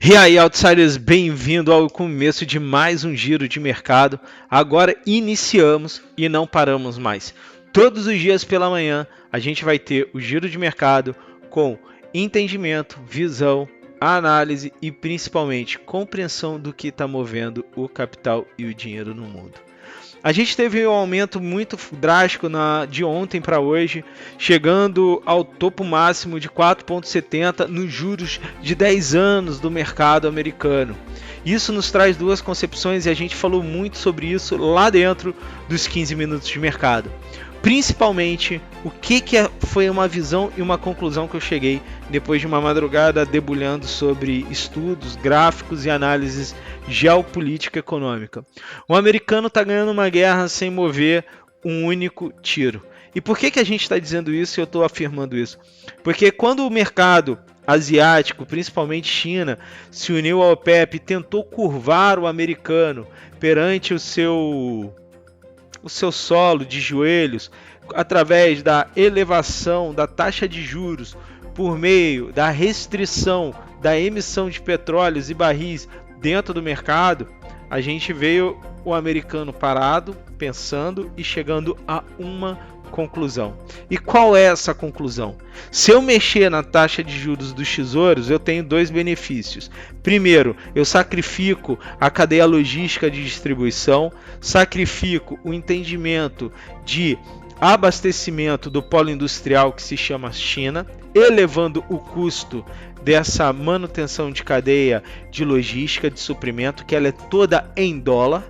E aí, Outsiders, bem-vindo ao começo de mais um giro de mercado. Agora iniciamos e não paramos mais. Todos os dias pela manhã a gente vai ter o giro de mercado com entendimento, visão, análise e principalmente compreensão do que está movendo o capital e o dinheiro no mundo. A gente teve um aumento muito drástico de ontem para hoje, chegando ao topo máximo de 4,70 nos juros de 10 anos do mercado americano. Isso nos traz duas concepções e a gente falou muito sobre isso lá dentro dos 15 minutos de mercado. Principalmente, o que foi uma visão e uma conclusão que eu cheguei depois de uma madrugada debulhando sobre estudos, gráficos e análises geopolítica econômica. O americano está ganhando uma guerra sem mover um único tiro. E por que a gente está dizendo isso e eu estou afirmando isso? Porque quando o mercado asiático, principalmente China, se uniu ao OPEP e tentou curvar o americano perante o seu solo de joelhos, através da elevação da taxa de juros por meio da restrição da emissão de petróleos e barris dentro do mercado, a gente veio o americano parado, pensando e chegando a uma conclusão. E qual é essa conclusão? Se eu mexer na taxa de juros dos tesouros, eu tenho dois benefícios. Primeiro, eu sacrifico a cadeia logística de distribuição, sacrifico o entendimento de abastecimento do polo industrial que se chama China, elevando o custo dessa manutenção de cadeia de logística de suprimento, que ela é toda em dólar.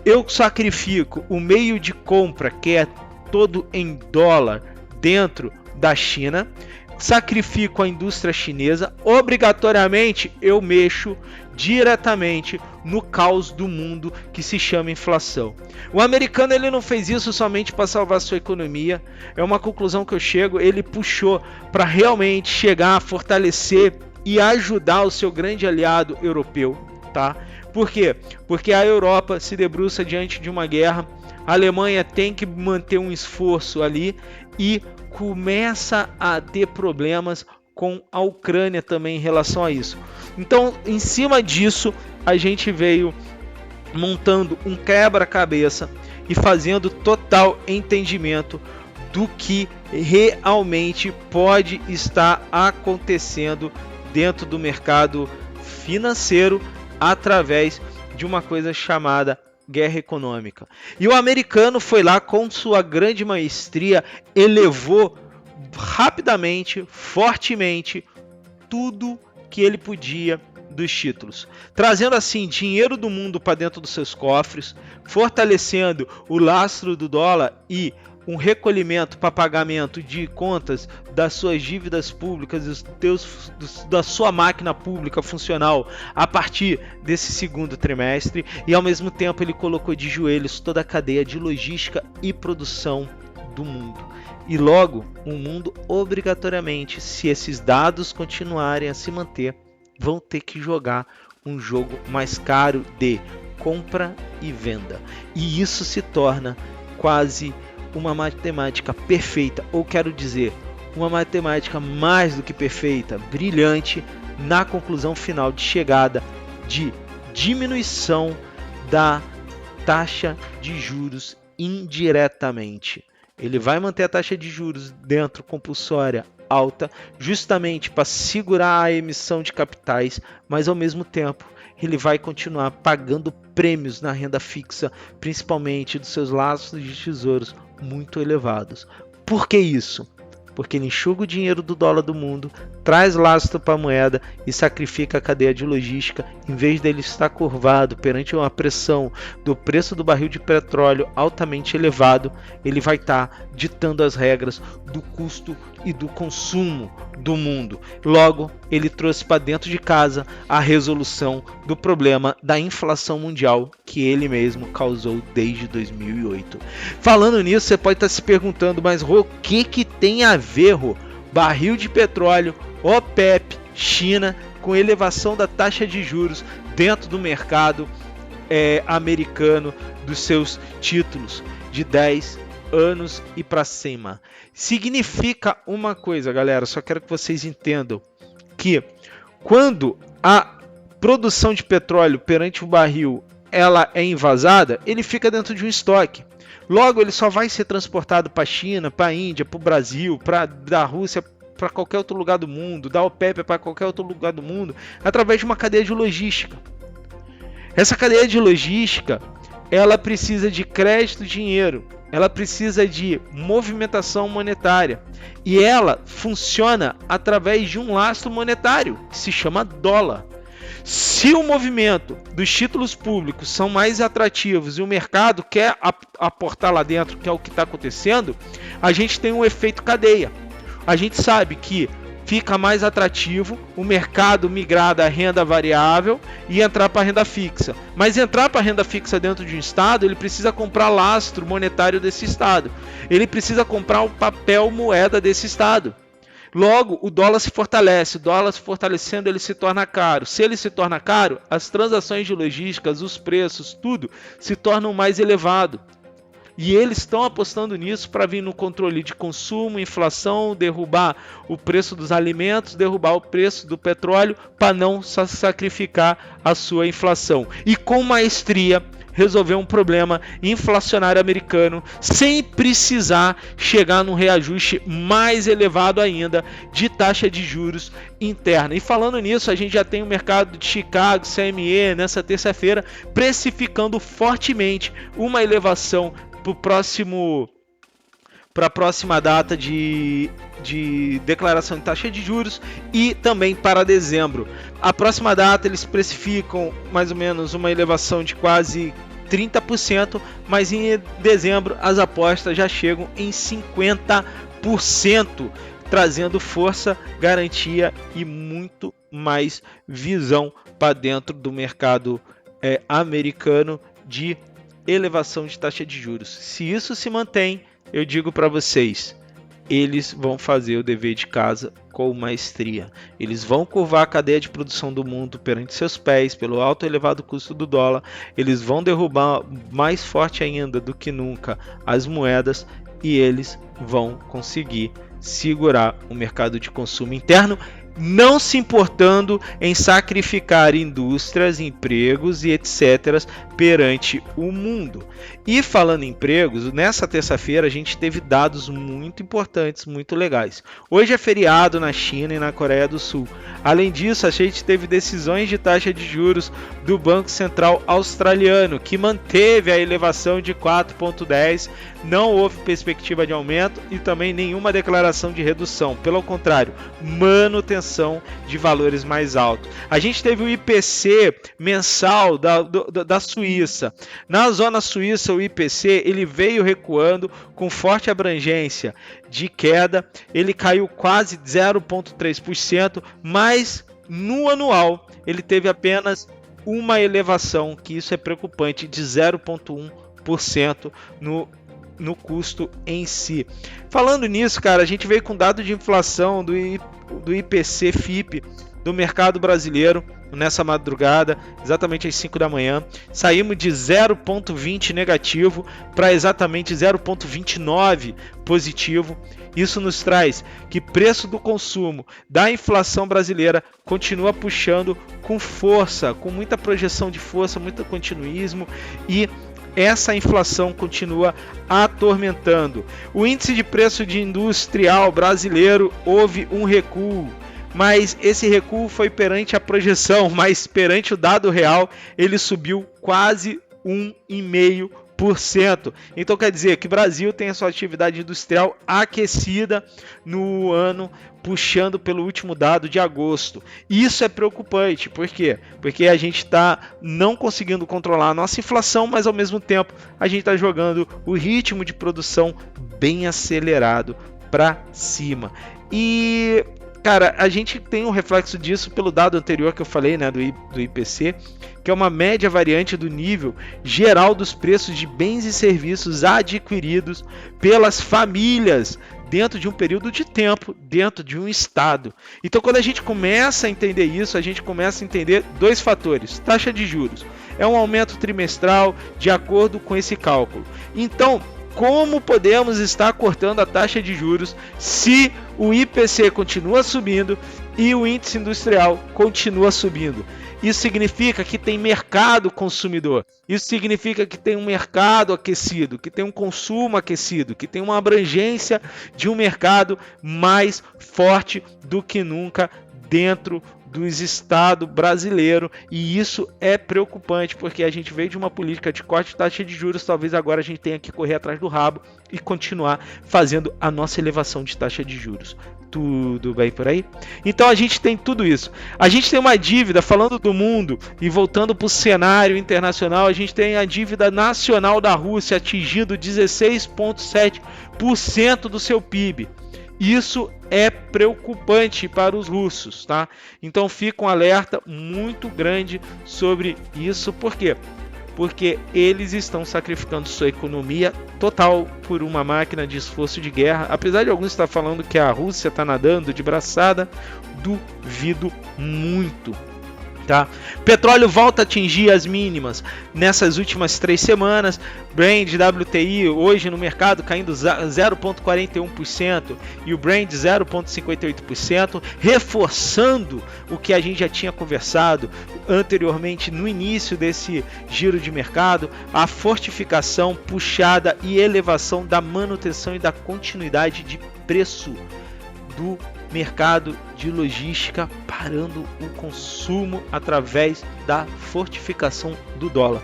Eu sacrifico o meio de compra, que é todo em dólar dentro da China, sacrifico a indústria chinesa, obrigatoriamente eu mexo diretamente no caos do mundo que se chama inflação. O americano ele não fez isso somente para salvar sua economia, é uma conclusão que eu chego, ele puxou para realmente chegar a fortalecer e ajudar o seu grande aliado europeu, tá? Por quê? Porque a Europa se debruça diante de uma guerra, a Alemanha tem que manter um esforço ali e começa a ter problemas com a Ucrânia também em relação a isso. Então, em cima disso, a gente veio montando um quebra-cabeça e fazendo total entendimento do que realmente pode estar acontecendo dentro do mercado financeiro através de uma coisa chamada guerra econômica. E o americano foi lá com sua grande maestria, elevou rapidamente, fortemente, tudo que ele podia dos títulos, trazendo assim dinheiro do mundo para dentro dos seus cofres, fortalecendo o lastro do dólar e um recolhimento para pagamento de contas das suas dívidas públicas, da sua máquina pública funcional a partir desse segundo trimestre, e ao mesmo tempo ele colocou de joelhos toda a cadeia de logística e produção do mundo. E logo, o mundo obrigatoriamente, se esses dados continuarem a se manter, vão ter que jogar um jogo mais caro de compra e venda. E isso se torna quase uma matemática perfeita, ou quero dizer, uma matemática mais do que perfeita, brilhante, na conclusão final de chegada de diminuição da taxa de juros indiretamente. Ele vai manter a taxa de juros dentro compulsória alta, justamente para segurar a emissão de capitais, mas ao mesmo tempo ele vai continuar pagando prêmios na renda fixa, principalmente dos seus lastros de tesouros muito elevados. Por que isso? Porque ele enxuga o dinheiro do dólar do mundo, traz lastro para a moeda e sacrifica a cadeia de logística, em vez dele estar curvado perante uma pressão do preço do barril de petróleo altamente elevado, ele vai estar ditando as regras do custo e do consumo do mundo. Logo, ele trouxe para dentro de casa a resolução do problema da inflação mundial que ele mesmo causou desde 2008. Falando nisso, você pode estar se perguntando, mas Rô, o que tem a ver, Rô? Barril de petróleo, OPEP, China, com elevação da taxa de juros dentro do mercado americano dos seus títulos de 10 anos e para cima. Significa uma coisa, galera, só quero que vocês entendam que quando a produção de petróleo perante o barril ela é invasada, ele fica dentro de um estoque. Logo, ele só vai ser transportado para a China, para a Índia, para o Brasil, da Rússia para qualquer outro lugar do mundo, da OPEP para qualquer outro lugar do mundo, através de uma cadeia de logística. Essa cadeia de logística, ela precisa de crédito, dinheiro, ela precisa de movimentação monetária e ela funciona através de um lastro monetário que se chama dólar. Se o movimento dos títulos públicos são mais atrativos e o mercado quer aportar lá dentro, que é o que está acontecendo, a gente tem um efeito cadeia. A gente sabe que fica mais atrativo o mercado migrar da renda variável e entrar para a renda fixa. Mas entrar para a renda fixa dentro de um estado, ele precisa comprar lastro monetário desse estado. Ele precisa comprar o papel moeda desse estado. Logo, o dólar se fortalece. O dólar se fortalecendo, ele se torna caro. Se ele se torna caro, as transações de logísticas, os preços, tudo se tornam mais elevado. E eles estão apostando nisso para vir no controle de consumo, inflação, derrubar o preço dos alimentos, derrubar o preço do petróleo para não sacrificar a sua inflação. E com maestria resolver um problema inflacionário americano sem precisar chegar num reajuste mais elevado ainda de taxa de juros interna. E falando nisso, a gente já tem o mercado de Chicago, CME, nessa terça-feira, precificando fortemente uma elevação para a próxima data de declaração de taxa de juros e também para dezembro. A próxima data eles precificam mais ou menos uma elevação de quase 30%, mas em dezembro as apostas já chegam em 50%, trazendo força, garantia e muito mais visão para dentro do mercado americano de elevação de taxa de juros. Se isso se mantém, eu digo para vocês, eles vão fazer o dever de casa com maestria. Eles vão curvar a cadeia de produção do mundo perante seus pés, pelo alto e elevado custo do dólar. Eles vão derrubar mais forte ainda do que nunca as moedas e eles vão conseguir segurar o mercado de consumo interno, não se importando em sacrificar indústrias, empregos e etc. perante o mundo. E falando em empregos, nessa terça-feira a gente teve dados muito importantes, muito legais. Hoje é feriado na China e na Coreia do Sul. Além disso, a gente teve decisões de taxa de juros do Banco Central Australiano, que manteve a elevação de 4,10, não houve perspectiva de aumento e também nenhuma declaração de redução. Pelo contrário, manutenção de valores mais altos. A gente teve o IPC mensal da Suíça. Na zona suíça, o IPC ele veio recuando com forte abrangência de queda. Ele caiu quase 0,3%, mas no anual ele teve apenas uma elevação, que isso é preocupante, de 0,1% no custo em si. Falando nisso, cara, a gente veio com dado de inflação do IPC FIPE do mercado brasileiro nessa madrugada, exatamente às 5 da manhã. Saímos de 0,20 negativo para exatamente 0,29 positivo. Isso nos traz que preço do consumo da inflação brasileira continua puxando com força, com muita projeção de força, muito continuismo, e essa inflação continua atormentando. O índice de preço de industrial brasileiro houve um recuo, mas esse recuo foi perante a projeção, mas perante o dado real ele subiu quase 1,5%. Então quer dizer que o Brasil tem a sua atividade industrial aquecida no ano, puxando pelo último dado de agosto. Isso é preocupante, por quê? Porque a gente está não conseguindo controlar a nossa inflação, mas ao mesmo tempo a gente está jogando o ritmo de produção bem acelerado para cima. E cara, a gente tem um reflexo disso pelo dado anterior que eu falei, né, do IPC, que é uma média variante do nível geral dos preços de bens e serviços adquiridos pelas famílias dentro de um período de tempo, dentro de um estado. Então, quando a gente começa a entender isso, a gente começa a entender dois fatores. Taxa de juros é um aumento trimestral de acordo com esse cálculo. Então, como podemos estar cortando a taxa de juros se o IPC continua subindo e o índice industrial continua subindo. Isso significa que tem mercado consumidor. Isso significa que tem um mercado aquecido, que tem um consumo aquecido, que tem uma abrangência de um mercado mais forte do que nunca dentro do Estado brasileiro, e isso é preocupante, porque a gente veio de uma política de corte de taxa de juros, talvez agora a gente tenha que correr atrás do rabo e continuar fazendo a nossa elevação de taxa de juros. Tudo bem por aí? Então a gente tem tudo isso. A gente tem uma dívida, falando do mundo e voltando para o cenário internacional, a gente tem a dívida nacional da Rússia atingindo 16,7% do seu PIB. Isso é preocupante para os russos, tá? Então fica um alerta muito grande sobre isso. Por quê? Porque eles estão sacrificando sua economia total por uma máquina de esforço de guerra. Apesar de alguns estar falando que a Rússia está nadando de braçada, duvido muito. Tá? Petróleo volta a atingir as mínimas nessas últimas 3 semanas. Brent WTI hoje no mercado caindo 0,41% e o Brent 0,58%, reforçando o que a gente já tinha conversado anteriormente no início desse giro de mercado, a fortificação, puxada e elevação da manutenção e da continuidade de preço do mercado de logística, parando o consumo através da fortificação do dólar.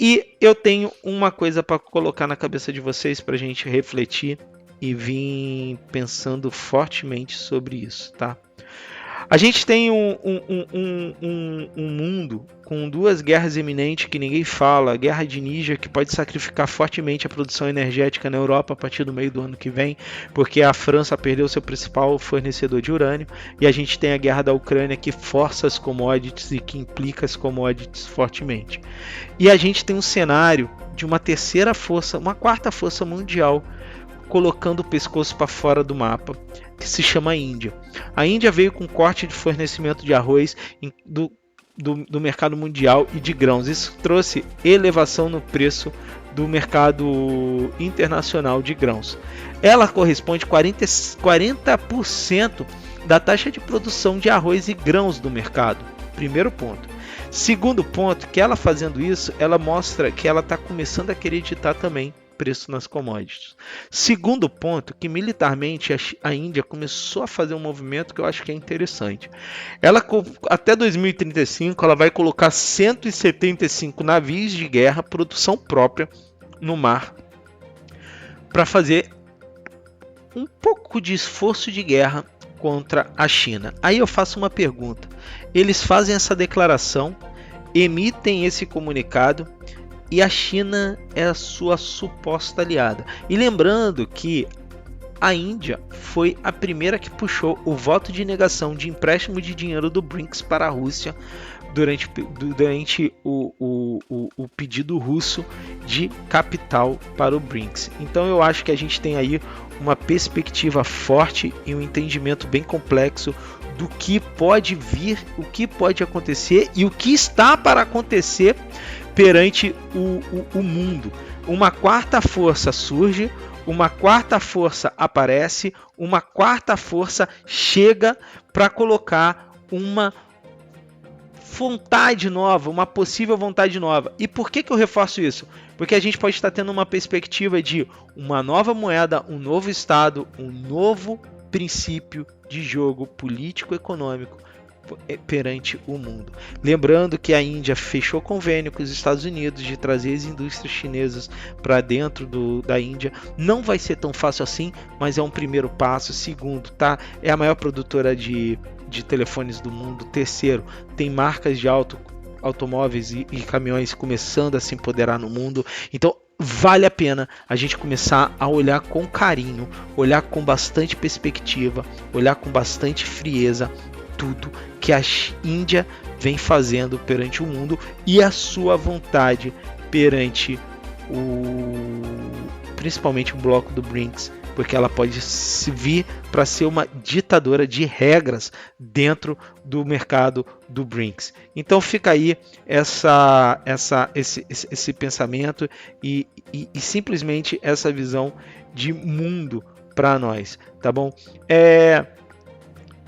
E eu tenho uma coisa para colocar na cabeça de vocês para a gente refletir e vir pensando fortemente sobre isso, tá? A gente tem um mundo com 2 guerras iminentes que ninguém fala. A guerra de Níger, que pode sacrificar fortemente a produção energética na Europa a partir do meio do ano que vem, porque a França perdeu seu principal fornecedor de urânio. E a gente tem a guerra da Ucrânia, que força as commodities e que implica as commodities fortemente. E a gente tem um cenário de uma terceira força, uma quarta força mundial, colocando o pescoço para fora do mapa, que se chama Índia. A Índia veio com corte de fornecimento de arroz do mercado mundial e de grãos. Isso trouxe elevação no preço do mercado internacional de grãos. Ela corresponde a 40% da taxa de produção de arroz e grãos do mercado. Primeiro ponto. Segundo ponto, que ela fazendo isso, ela mostra que ela está começando a querer ditar também preço nas commodities. Segundo ponto, que militarmente a Índia começou a fazer um movimento que eu acho que é interessante. Ela, até 2035, ela vai colocar 175 navios de guerra, produção própria, no mar, para fazer um pouco de esforço de guerra contra a China. Aí eu faço uma pergunta. Eles fazem essa declaração, emitem esse comunicado, e a China é a sua suposta aliada. E lembrando que a Índia foi a primeira que puxou o voto de negação de empréstimo de dinheiro do BRICS para a Rússia durante o pedido russo de capital para o BRICS. Então eu acho que a gente tem aí uma perspectiva forte e um entendimento bem complexo do que pode vir, o que pode acontecer e o que está para acontecer perante o mundo. Uma quarta força surge, uma quarta força aparece, uma quarta força chega para colocar uma vontade nova, uma possível vontade nova. E por que eu reforço isso? Porque a gente pode estar tendo uma perspectiva de uma nova moeda, um novo Estado, um novo princípio de jogo político-econômico perante o mundo. Lembrando que a Índia fechou convênio com os Estados Unidos de trazer as indústrias chinesas para dentro da Índia. Não vai ser tão fácil assim, mas é um primeiro passo. Segundo, tá? É a maior produtora de telefones do mundo. Terceiro, tem marcas de automóveis e caminhões começando a se empoderar no mundo. Então vale a pena a gente começar a olhar com carinho, olhar com bastante perspectiva, olhar com bastante frieza tudo que a Índia vem fazendo perante o mundo e a sua vontade perante principalmente o bloco do BRICS, porque ela pode vir para ser uma ditadora de regras dentro do mercado do BRICS. Então fica aí esse pensamento e simplesmente essa visão de mundo para nós, tá bom?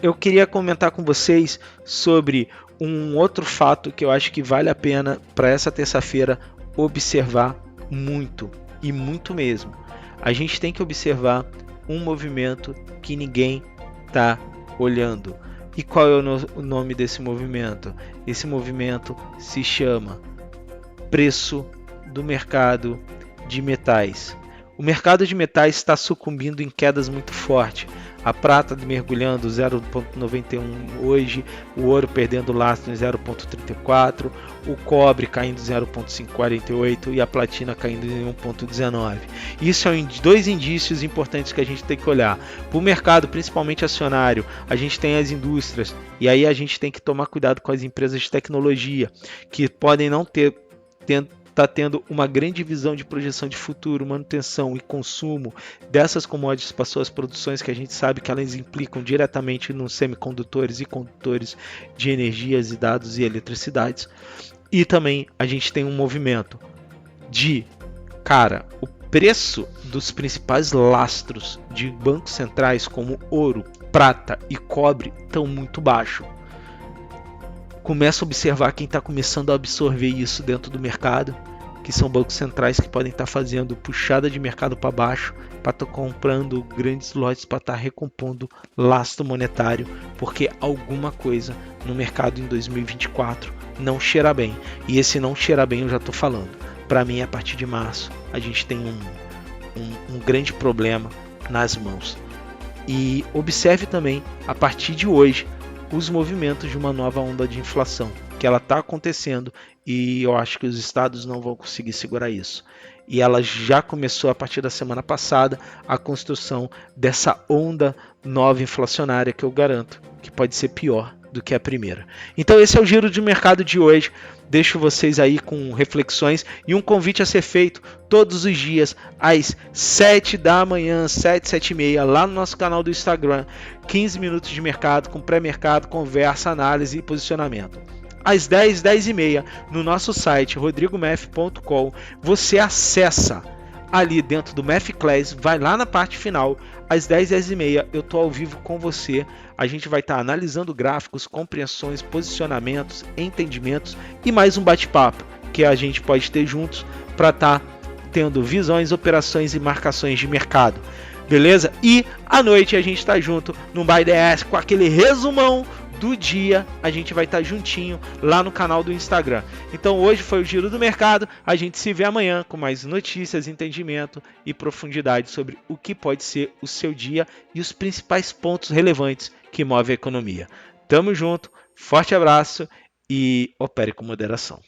eu queria comentar com vocês sobre um outro fato que eu acho que vale a pena para essa terça-feira observar muito, e muito mesmo. A gente tem que observar um movimento que ninguém está olhando. E qual é o nome desse movimento? Esse movimento se chama preço do mercado de metais. O mercado de metais está sucumbindo em quedas muito fortes. A prata mergulhando 0,91 hoje, o ouro perdendo lastro em 0,34, o cobre caindo 0,48 e a platina caindo em 1,19. Isso são dois indícios importantes que a gente tem que olhar. Para o mercado, principalmente acionário, a gente tem as indústrias, e aí a gente tem que tomar cuidado com as empresas de tecnologia, que podem não está tendo uma grande visão de projeção de futuro, manutenção e consumo dessas commodities para suas produções, que a gente sabe que elas implicam diretamente nos semicondutores e condutores de energias e dados e eletricidades. E também a gente tem um movimento de, o preço dos principais lastros de bancos centrais como ouro, prata e cobre estão muito baixo. Começa a observar quem está começando a absorver isso dentro do mercado, que são bancos centrais que podem estar fazendo puxada de mercado para baixo, para estar comprando grandes lotes, para estar recompondo lastro monetário, porque alguma coisa no mercado em 2024 não cheira bem. E esse não cheira bem eu já estou falando. Para mim, a partir de março, a gente tem um grande problema nas mãos. E observe também, a partir de hoje, os movimentos de uma nova onda de inflação, que ela está acontecendo e eu acho que os estados não vão conseguir segurar isso. E ela já começou a partir da semana passada a construção dessa onda nova inflacionária que eu garanto que pode ser pior do que a primeira. Então esse é o giro de mercado de hoje. Deixo vocês aí com reflexões e um convite a ser feito todos os dias às 7 da manhã, 7 e meia, lá no nosso canal do Instagram. 15 minutos de mercado, com pré-mercado, conversa, análise e posicionamento. Às 10 e meia, no nosso site rodrigomef.com, você acessa ali dentro do Math Class, vai lá na parte final, às 10 e meia eu estou ao vivo com você. A gente vai estar analisando gráficos, compreensões, posicionamentos, entendimentos e mais um bate-papo que a gente pode ter juntos para estar tendo visões, operações e marcações de mercado. Beleza? E à noite a gente está junto no Buy the Ask com aquele resumão do dia, a gente vai estar juntinho lá no canal do Instagram. Então hoje foi o Giro do Mercado, a gente se vê amanhã com mais notícias, entendimento e profundidade sobre o que pode ser o seu dia e os principais pontos relevantes que movem a economia. Tamo junto, forte abraço e opere com moderação.